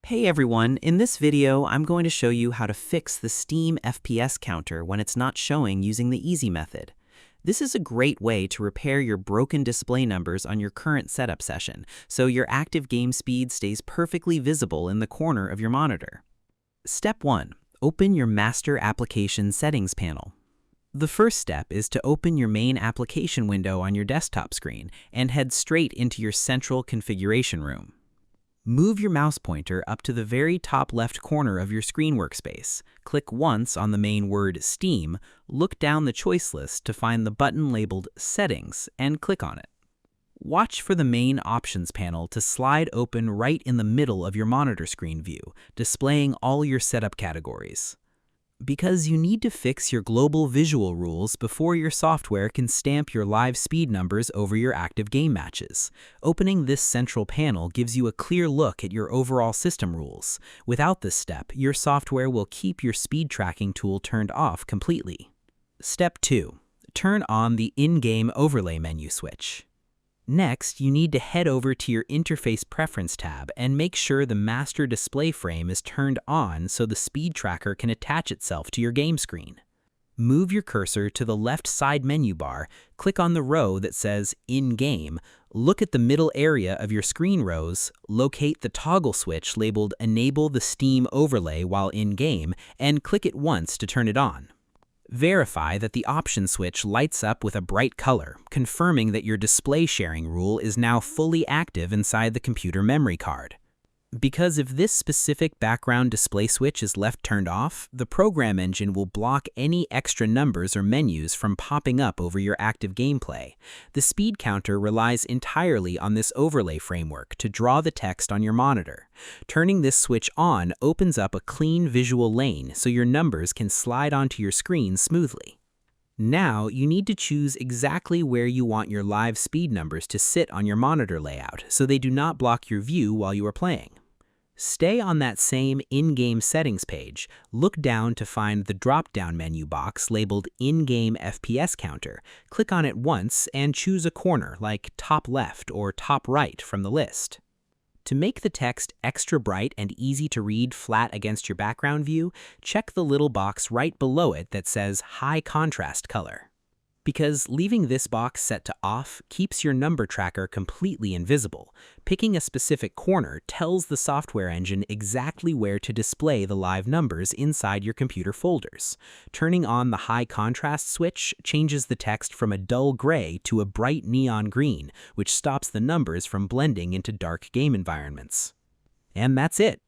Hey everyone, in this video I'm going to show you how to fix the Steam FPS counter when it's not showing using the easy method. This is a great way to repair your broken display numbers on your current setup session, so your active game speed stays perfectly visible in the corner of your monitor. Step 1. Open your Master Application Settings panel. The first step is to open your main application window on your desktop screen and head straight into your central configuration room. Move your mouse pointer up to the very top left corner of your screen workspace. Click once on the main word Steam, look down the choice list to find the button labeled Settings, and click on it. Watch for the main options panel to slide open right in the middle of your monitor screen view, displaying all your setup categories. Because you need to fix your global visual rules before your software can stamp your live speed numbers over your active game matches. Opening this central panel gives you a clear look at your overall system rules. Without this step, your software will keep your speed tracking tool turned off completely. Step 2. Turn on the in-game overlay menu switch. Next, you need to head over to your Interface Preference tab and make sure the master display frame is turned on so the speed tracker can attach itself to your game screen. Move your cursor to the left side menu bar, click on the row that says In-Game, look at the middle area of your screen rows, locate the toggle switch labeled Enable the Steam Overlay while in-game, and click it once to turn it on. Verify that the option switch lights up with a bright color, confirming that your display sharing rule is now fully active inside the computer memory card. Because if this specific background display switch is left turned off, the program engine will block any extra numbers or menus from popping up over your active gameplay. The speed counter relies entirely on this overlay framework to draw the text on your monitor. Turning this switch on opens up a clean visual lane so your numbers can slide onto your screen smoothly. Now, you need to choose exactly where you want your live speed numbers to sit on your monitor layout so they do not block your view while you are playing. Stay on that same in-game settings page, look down to find the drop-down menu box labeled In-Game FPS Counter, click on it once, and choose a corner like top left or top right from the list. To make the text extra bright and easy to read flat against your background view, check the little box right below it that says High Contrast Color. Because leaving this box set to off keeps your number tracker completely invisible. Picking a specific corner tells the software engine exactly where to display the live numbers inside your computer folders. Turning on the high contrast switch changes the text from a dull gray to a bright neon green, which stops the numbers from blending into dark game environments. And that's it.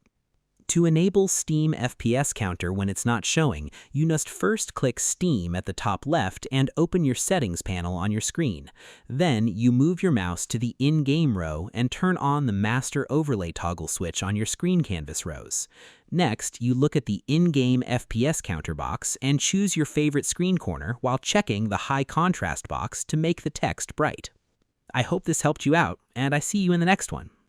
To enable Steam FPS Counter when it's not showing, you must first click Steam at the top left and open your settings panel on your screen. Then, you move your mouse to the in-game row and turn on the Master Overlay toggle switch on your screen canvas rows. Next, you look at the in-game FPS Counter box and choose your favorite screen corner while checking the High Contrast box to make the text bright. I hope this helped you out, and I see you in the next one.